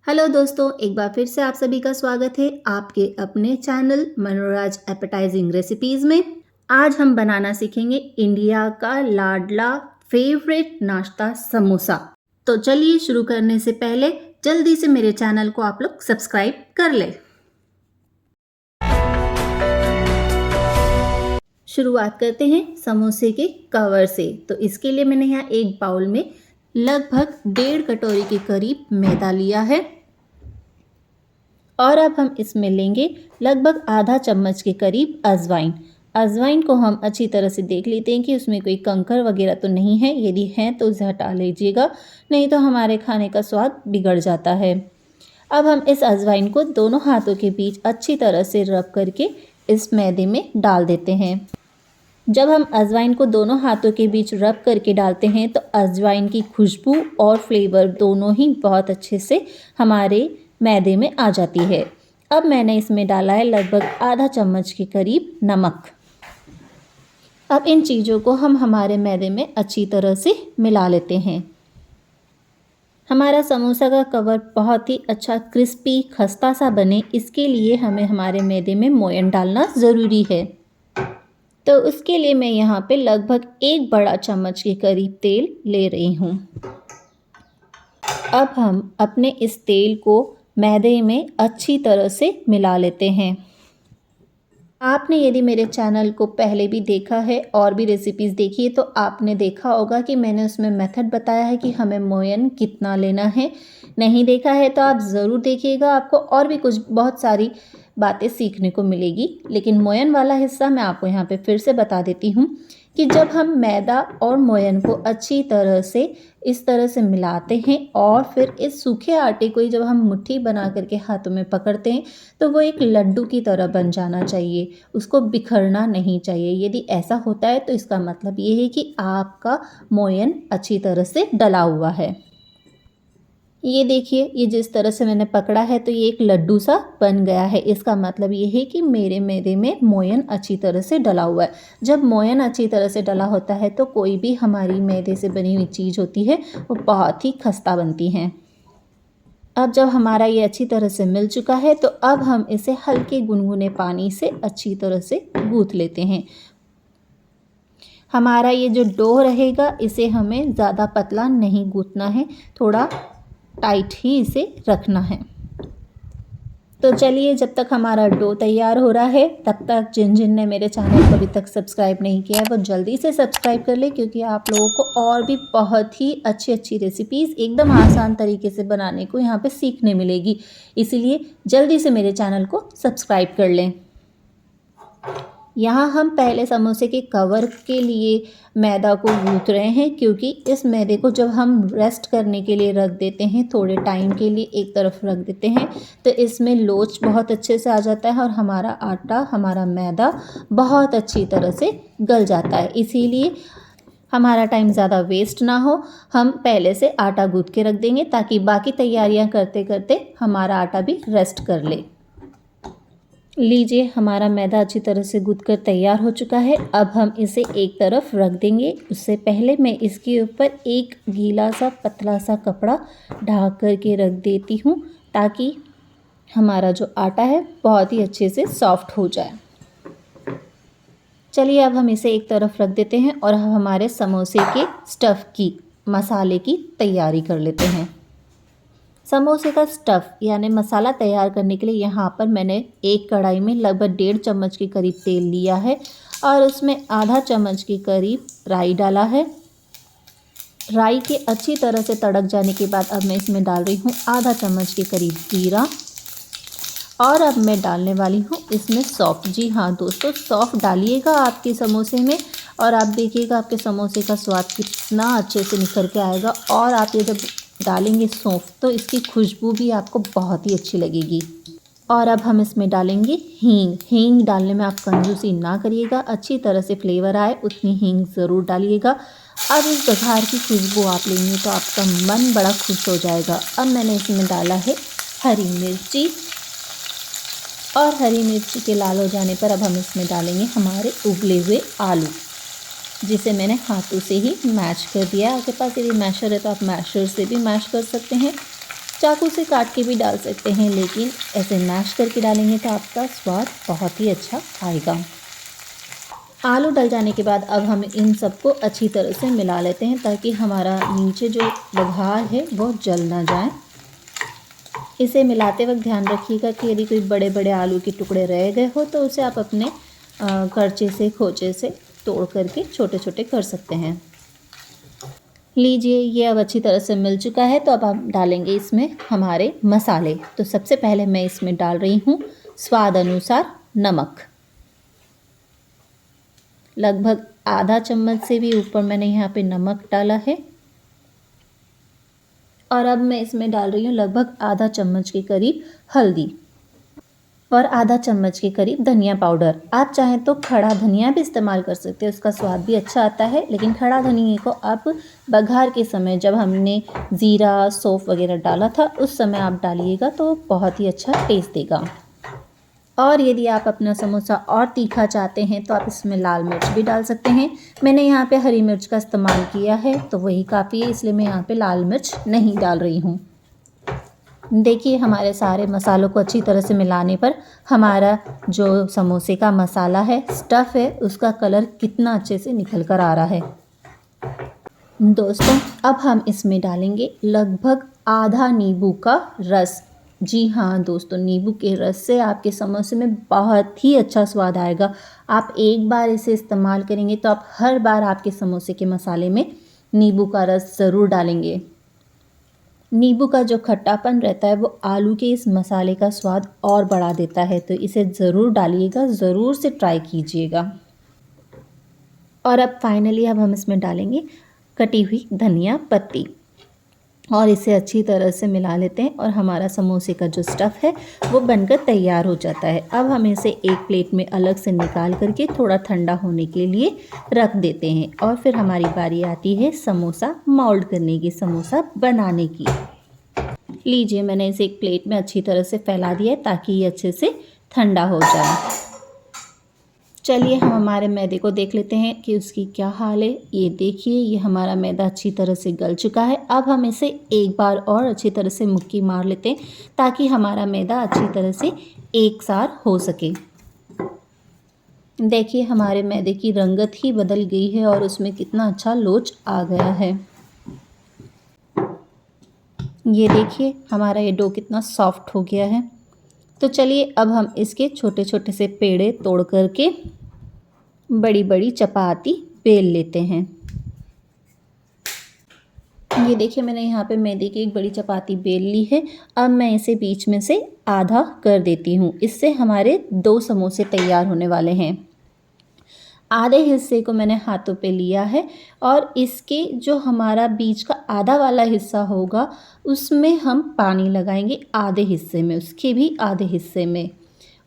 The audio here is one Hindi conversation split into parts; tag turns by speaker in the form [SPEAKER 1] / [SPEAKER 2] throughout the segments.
[SPEAKER 1] हेलो दोस्तों, एक बार फिर से आप सभी का स्वागत है आपके अपने चैनल मनोराज एपेटाइजिंग रेसिपीज़ में। आज हम बनाना सीखेंगे इंडिया का लाडला फेवरेट नाश्ता समोसा। तो चलिए शुरू करने से पहले जल्दी से मेरे चैनल को आप लोग सब्सक्राइब कर लें। शुरुआत करते हैं समोसे के कवर से। तो इसके लिए मैंने यहाँ एक बाउल में लगभग 1.5 कटोरी के करीब मैदा लिया है और अब हम इसमें लेंगे लगभग आधा चम्मच के करीब अजवाइन। अजवाइन को हम अच्छी तरह से देख लेते हैं कि उसमें कोई कंकर वगैरह तो नहीं है। यदि है तो उसे हटा लीजिएगा, नहीं तो हमारे खाने का स्वाद बिगड़ जाता है। अब हम इस अजवाइन को दोनों हाथों के बीच अच्छी तरह से रब करके इस मैदे में डाल देते हैं। जब हम अजवाइन को दोनों हाथों के बीच रब करके डालते हैं तो अजवाइन की खुशबू और फ्लेवर दोनों ही बहुत अच्छे से हमारे मैदे में आ जाती है। अब मैंने इसमें डाला है लगभग आधा चम्मच के करीब नमक। अब इन चीज़ों को हम हमारे मैदे में अच्छी तरह से मिला लेते हैं। हमारा समोसा का कवर बहुत ही अच्छा क्रिस्पी खस्ता सा बने, इसके लिए हमें हमारे मैदे में मोयन डालना ज़रूरी है। तो उसके लिए मैं यहाँ पे लगभग 1 बड़ा चम्मच के करीब तेल ले रही हूँ। अब हम अपने इस तेल को मैदे में अच्छी तरह से मिला लेते हैं। आपने यदि मेरे चैनल को पहले भी देखा है और भी रेसिपीज़ देखी है तो आपने देखा होगा कि मैंने उसमें मेथड बताया है कि हमें मोयन कितना लेना है। नहीं देखा है तो आप ज़रूर देखिएगा, आपको और भी कुछ बहुत सारी बातें सीखने को मिलेगी। लेकिन मोयन वाला हिस्सा मैं आपको यहाँ पे फिर से बता देती हूँ कि जब हम मैदा और मोयन को अच्छी तरह से इस तरह से मिलाते हैं और फिर इस सूखे आटे को ही जब हम मुट्ठी बना करके हाथों में पकड़ते हैं तो वो एक लड्डू की तरह बन जाना चाहिए, उसको बिखरना नहीं चाहिए। यदि ऐसा होता है तो इसका मतलब ये है कि आपका मोयन अच्छी तरह से डला हुआ है। ये देखिए, ये जिस तरह से मैंने पकड़ा है तो ये एक लड्डू सा बन गया है। इसका मतलब ये है कि मेरे मैदे में मोयन अच्छी तरह से डला हुआ है। जब मोयन अच्छी तरह से डला होता है तो कोई भी हमारी मैदे से बनी हुई चीज़ होती है वो बहुत ही खस्ता बनती हैं। अब जब हमारा ये अच्छी तरह से मिल चुका है तो अब हम इसे हल्के गुनगुने पानी से अच्छी तरह से गूँथ लेते हैं। हमारा ये जो डो रहेगा इसे हमें ज़्यादा पतला नहीं गूँथना है, थोड़ा टाइट ही इसे रखना है। तो चलिए, जब तक हमारा डो तैयार हो रहा है तब तक जिन ने मेरे चैनल को अभी तक सब्सक्राइब नहीं किया है वो जल्दी से सब्सक्राइब कर ले, क्योंकि आप लोगों को और भी बहुत ही अच्छी रेसिपीज़ एकदम आसान तरीके से बनाने को यहाँ पे सीखने मिलेगी। इसीलिए जल्दी से मेरे चैनल को सब्सक्राइब कर लें। यहाँ हम पहले समोसे के कवर के लिए मैदा को गूँथ रहे हैं, क्योंकि इस मैदे को जब हम रेस्ट करने के लिए रख देते हैं, थोड़े टाइम के लिए एक तरफ रख देते हैं, तो इसमें लोच बहुत अच्छे से आ जाता है और हमारा आटा, हमारा मैदा बहुत अच्छी तरह से गल जाता है। इसीलिए हमारा टाइम ज़्यादा वेस्ट ना हो, हम पहले से आटा गूँथ के रख देंगे ताकि बाकी तैयारियाँ करते करते हमारा आटा भी रेस्ट कर ले। लीजिए, हमारा मैदा अच्छी तरह से गूँथ कर तैयार हो चुका है। अब हम इसे एक तरफ रख देंगे। उससे पहले मैं इसके ऊपर एक गीला सा पतला सा कपड़ा ढक कर के रख देती हूँ ताकि हमारा जो आटा है बहुत ही अच्छे से सॉफ्ट हो जाए। चलिए, अब हम इसे एक तरफ रख देते हैं और हमारे समोसे के स्टफ़ की, मसाले की तैयारी कर लेते हैं। समोसे का स्टफ़ यानी मसाला तैयार करने के लिए यहाँ पर मैंने एक कढ़ाई में लगभग 1.5 चम्मच के करीब तेल लिया है और उसमें आधा चम्मच के करीब राई डाला है। राई के अच्छी तरह से तड़क जाने के बाद अब मैं इसमें डाल रही हूँ आधा चम्मच के करीब जीरा और अब मैं डालने वाली हूँ इसमें सौंफ। जी हाँ दोस्तों, सौंफ डालिएगा आपके समोसे में और आप देखिएगा आपके समोसे का स्वाद कितना अच्छे से निखर के आएगा। और आप ये जब डालेंगे सौंफ तो इसकी खुशबू भी आपको बहुत ही अच्छी लगेगी। और अब हम इसमें डालेंगे हींग। हींग डालने में आप कंजूसी ना करिएगा, अच्छी तरह से फ्लेवर आए उतनी हींग ज़रूर डालिएगा। अब इस बघार की खुशबू आप लेंगे तो आपका मन बड़ा खुश हो जाएगा। अब मैंने इसमें डाला है हरी मिर्ची और हरी मिर्ची के लाल हो जाने पर अब हम इसमें डालेंगे हमारे उबले हुए आलू, जिसे मैंने हाथों से ही मैश कर दिया। आपके पास यदि मैशर है तो आप मैशर से भी मैश कर सकते हैं। चाकू से काट के भी डाल सकते हैं, लेकिन ऐसे मैश करके डालेंगे तो आपका स्वाद बहुत ही अच्छा आएगा। आलू डल जाने के बाद अब हम इन सबको अच्छी तरह से मिला लेते हैं, ताकि हमारा नीचे जो बघार है वो जल ना जाए। इसे मिलाते वक्त ध्यान रखिएगा कि यदि कोई बड़े बड़े आलू के टुकड़े रह गए हो तो उसे आप अपने करचे से, खोचे से तोड़ करके छोटे छोटे कर सकते हैं। लीजिए, ये अब अच्छी तरह से मिल चुका है। तो अब हम डालेंगे इसमें हमारे मसाले। तो सबसे पहले मैं इसमें डाल रही हूँ स्वाद अनुसार नमक। लगभग आधा चम्मच से भी ऊपर मैंने यहाँ पे नमक डाला है। और अब मैं इसमें डाल रही हूँ लगभग आधा चम्मच के करीब हल्दी और आधा चम्मच के करीब धनिया पाउडर। आप चाहें तो खड़ा धनिया भी इस्तेमाल कर सकते हैं, उसका स्वाद भी अच्छा आता है। लेकिन खड़ा धनिया को आप बघार के समय, जब हमने ज़ीरा, सौंफ वगैरह डाला था, उस समय आप डालिएगा तो बहुत ही अच्छा टेस्ट देगा। और यदि आप अपना समोसा और तीखा चाहते हैं तो आप इसमें लाल मिर्च भी डाल सकते हैं। मैंने यहाँ पे हरी मिर्च का इस्तेमाल किया है तो वही काफ़ी है, इसलिए मैं यहाँ पे लाल मिर्च नहीं डाल रही हूँ। देखिए, हमारे सारे मसालों को अच्छी तरह से मिलाने पर हमारा जो समोसे का मसाला है, स्टफ़ है, उसका कलर कितना अच्छे से निकल कर आ रहा है। दोस्तों, अब हम इसमें डालेंगे लगभग आधा नींबू का रस। जी हाँ दोस्तों, नींबू के रस से आपके समोसे में बहुत ही अच्छा स्वाद आएगा। आप एक बार इसे इस्तेमाल करेंगे तो आप हर बार आपके समोसे के मसाले में नींबू का रस ज़रूर डालेंगे। नींबू का जो खट्टापन रहता है वो आलू के इस मसाले का स्वाद और बढ़ा देता है, तो इसे ज़रूर डालिएगा, ज़रूर से ट्राई कीजिएगा। और अब फाइनली हम इसमें डालेंगे कटी हुई धनिया पत्ती और इसे अच्छी तरह से मिला लेते हैं और हमारा समोसे का जो स्टफ़ है वो बनकर तैयार हो जाता है। अब हम इसे एक प्लेट में अलग से निकाल करके थोड़ा ठंडा होने के लिए रख देते हैं और फिर हमारी बारी आती है समोसा मोल्ड करने की, समोसा बनाने की। लीजिए, मैंने इसे एक प्लेट में अच्छी तरह से फैला दिया है ताकि ये अच्छे से ठंडा हो जाए। चलिए, हम हमारे मैदे को देख लेते हैं कि उसकी क्या हाल है। ये देखिए, ये हमारा मैदा अच्छी तरह से गल चुका है। अब हम इसे एक बार और अच्छी तरह से मुक्की मार लेते हैं ताकि हमारा मैदा अच्छी तरह से एक साथ हो सके। देखिए, हमारे मैदे की रंगत ही बदल गई है और उसमें कितना अच्छा लोच आ गया है। ये देखिए, हमारा ये डो कितना सॉफ्ट हो गया है। तो चलिए, अब हम इसके छोटे छोटे से पेड़े तोड़ करके बड़ी बड़ी चपाती बेल लेते हैं। ये देखिए, मैंने यहाँ पे मैदे की एक बड़ी चपाती बेल ली है। अब मैं इसे बीच में से आधा कर देती हूँ। इससे हमारे 2 समोसे तैयार होने वाले हैं। आधे हिस्से को मैंने हाथों पे लिया है और इसके जो हमारा बीच का आधा वाला हिस्सा होगा उसमें हम पानी लगाएंगे आधे हिस्से में, उसके भी आधे हिस्से में,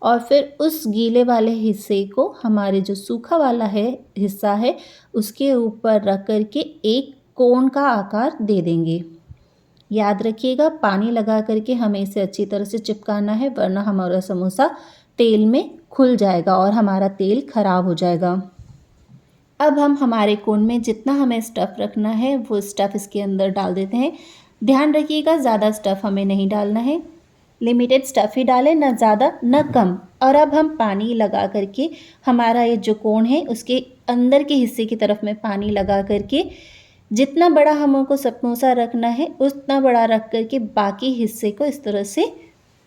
[SPEAKER 1] और फिर उस गीले वाले हिस्से को हमारे जो सूखा वाला है हिस्सा है उसके ऊपर रख कर के एक कोन का आकार दे देंगे। याद रखिएगा, पानी लगा करके हमें इसे अच्छी तरह से चिपकाना है, वरना हमारा समोसा तेल में खुल जाएगा और हमारा तेल खराब हो जाएगा। अब हम हमारे कोन में जितना हमें स्टफ़ रखना है वो स्टफ़ इसके अंदर डाल देते हैं। ध्यान रखिएगा, ज़्यादा स्टफ़ हमें नहीं डालना है, लिमिटेड स्टफ़ ही डालें, ना ज़्यादा ना कम। और अब हम पानी लगा करके हमारा ये जो कोन है उसके अंदर के हिस्से की तरफ में पानी लगा करके जितना बड़ा हमको समोसा रखना है उतना बड़ा रख करके बाकी हिस्से को इस तरह से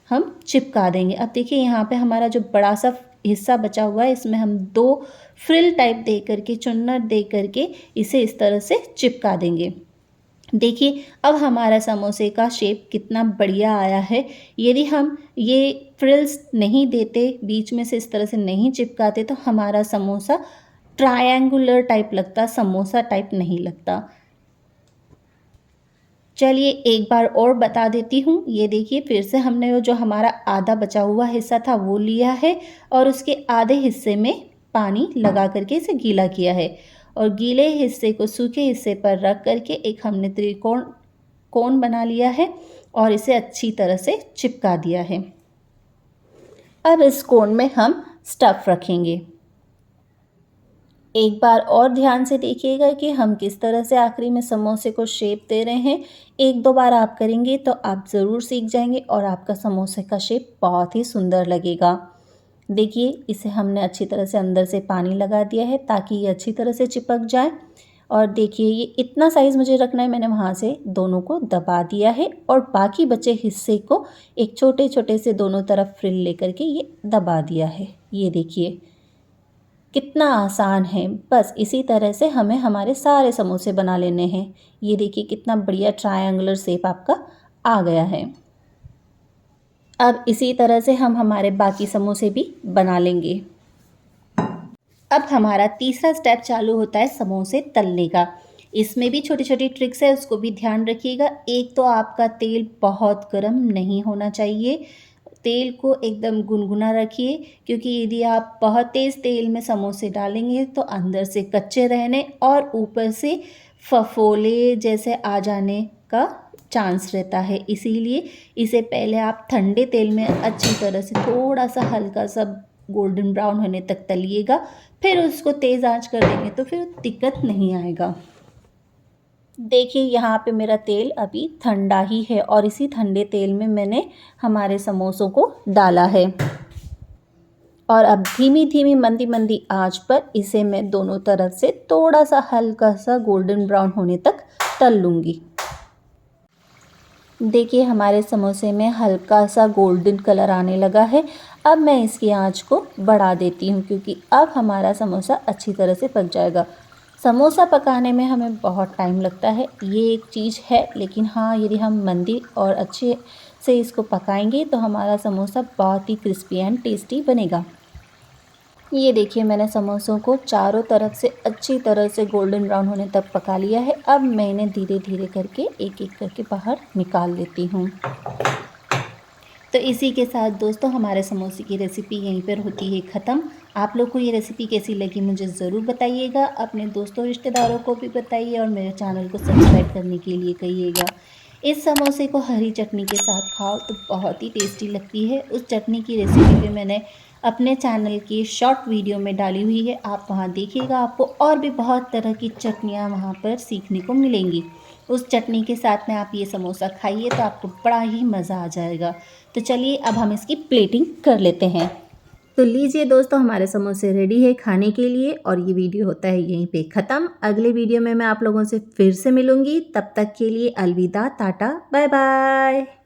[SPEAKER 1] हम चिपका देंगे। अब देखिए, यहाँ पे हमारा जो बड़ा सा हिस्सा बचा हुआ है इसमें हम 2 फ्रिल टाइप दे करके, चुन्नट दे करके इसे इस तरह से चिपका देंगे। देखिए, अब हमारा समोसे का शेप कितना बढ़िया आया है। यदि हम ये फ्रिल्स नहीं देते, बीच में से इस तरह से नहीं चिपकाते, तो हमारा समोसा ट्रायंगुलर टाइप लगता, समोसा टाइप नहीं लगता। चलिए, एक बार और बता देती हूँ। ये देखिए, फिर से हमने वो जो हमारा आधा बचा हुआ हिस्सा था वो लिया है और उसके आधे हिस्से में पानी लगा करके इसे गीला किया है और गीले हिस्से को सूखे हिस्से पर रख करके एक हमने त्रिकोण कोण बना लिया है और इसे अच्छी तरह से चिपका दिया है। अब इस कोण में हम स्टफ़ रखेंगे। एक बार और ध्यान से देखिएगा कि हम किस तरह से आखिरी में समोसे को शेप दे रहे हैं। 1-2 बार आप करेंगे तो आप ज़रूर सीख जाएंगे और आपका समोसे का शेप बहुत ही सुंदर लगेगा। देखिए, इसे हमने अच्छी तरह से अंदर से पानी लगा दिया है ताकि ये अच्छी तरह से चिपक जाए। और देखिए, ये इतना साइज़ मुझे रखना है, मैंने वहाँ से दोनों को दबा दिया है और बाकी बचे हिस्से को एक छोटे-छोटे से दोनों तरफ फ्रिल लेकर के ये दबा दिया है। ये देखिए कितना आसान है। बस इसी तरह से हमें हमारे सारे समोसे बना लेने हैं। ये देखिए कितना बढ़िया ट्रायंगुलर शेप आपका आ गया है। अब इसी तरह से हम हमारे बाकी समोसे भी बना लेंगे। अब हमारा तीसरा स्टेप चालू होता है समोसे तलने का। इसमें भी छोटी-छोटी ट्रिक्स है, उसको भी ध्यान रखिएगा। एक तो आपका तेल बहुत गर्म नहीं होना चाहिए। तेल को एकदम गुनगुना रखिए, क्योंकि यदि आप बहुत तेज़ तेल में समोसे डालेंगे तो अंदर से कच्चे रहने और ऊपर से फफोले जैसे आ जाने का चांस रहता है। इसीलिए इसे पहले आप ठंडे तेल में अच्छी तरह से थोड़ा सा हल्का सा गोल्डन ब्राउन होने तक तलिएगा, फिर उसको तेज़ आंच कर देंगे तो फिर दिक्कत नहीं आएगा। देखिए, यहाँ पे मेरा तेल अभी ठंडा ही है और इसी ठंडे तेल में मैंने हमारे समोसों को डाला है और अब धीमी-धीमी, मंदी-मंदी आंच पर इसे मैं दोनों तरफ से थोड़ा सा हल्का सा गोल्डन ब्राउन होने तक तल लूँगी। देखिए, हमारे समोसे में हल्का सा गोल्डन कलर आने लगा है। अब मैं इसकी आंच को बढ़ा देती हूँ, क्योंकि अब हमारा समोसा अच्छी तरह से पक जाएगा। समोसा पकाने में हमें बहुत टाइम लगता है, ये एक चीज़ है, लेकिन हाँ, यदि हम मंदी और अच्छे से इसको पकाएंगे तो हमारा समोसा बहुत ही क्रिस्पी एंड टेस्टी बनेगा। ये देखिए, मैंने समोसों को चारों तरफ से अच्छी तरह से गोल्डन ब्राउन होने तक पका लिया है। अब मैं इन्हें धीरे-धीरे करके एक-एक करके बाहर निकाल लेती हूँ। तो इसी के साथ दोस्तों, हमारे समोसे की रेसिपी यहीं पर होती है ख़त्म। आप लोग को ये रेसिपी कैसी लगी मुझे ज़रूर बताइएगा। अपने दोस्तों रिश्तेदारों को भी बताइए और मेरे चैनल को सब्सक्राइब करने के लिए कहिएगा। इस समोसे को हरी चटनी के साथ खाओ तो बहुत ही टेस्टी लगती है। उस चटनी की रेसिपी भी मैंने अपने चैनल की शॉर्ट वीडियो में डाली हुई है, आप वहाँ देखिएगा। आपको और भी बहुत तरह की चटनियाँ वहाँ पर सीखने को मिलेंगी। उस चटनी के साथ में आप ये समोसा खाइए तो आपको बड़ा ही मज़ा आ जाएगा। तो चलिए, अब हम इसकी प्लेटिंग कर लेते हैं। तो लीजिए दोस्तों, हमारे समोसे रेडी है खाने के लिए और ये वीडियो होता है यहीं पे ख़त्म। अगले वीडियो में मैं आप लोगों से फिर से मिलूँगी। तब तक के लिए अलविदा, टाटा, बाय बाय।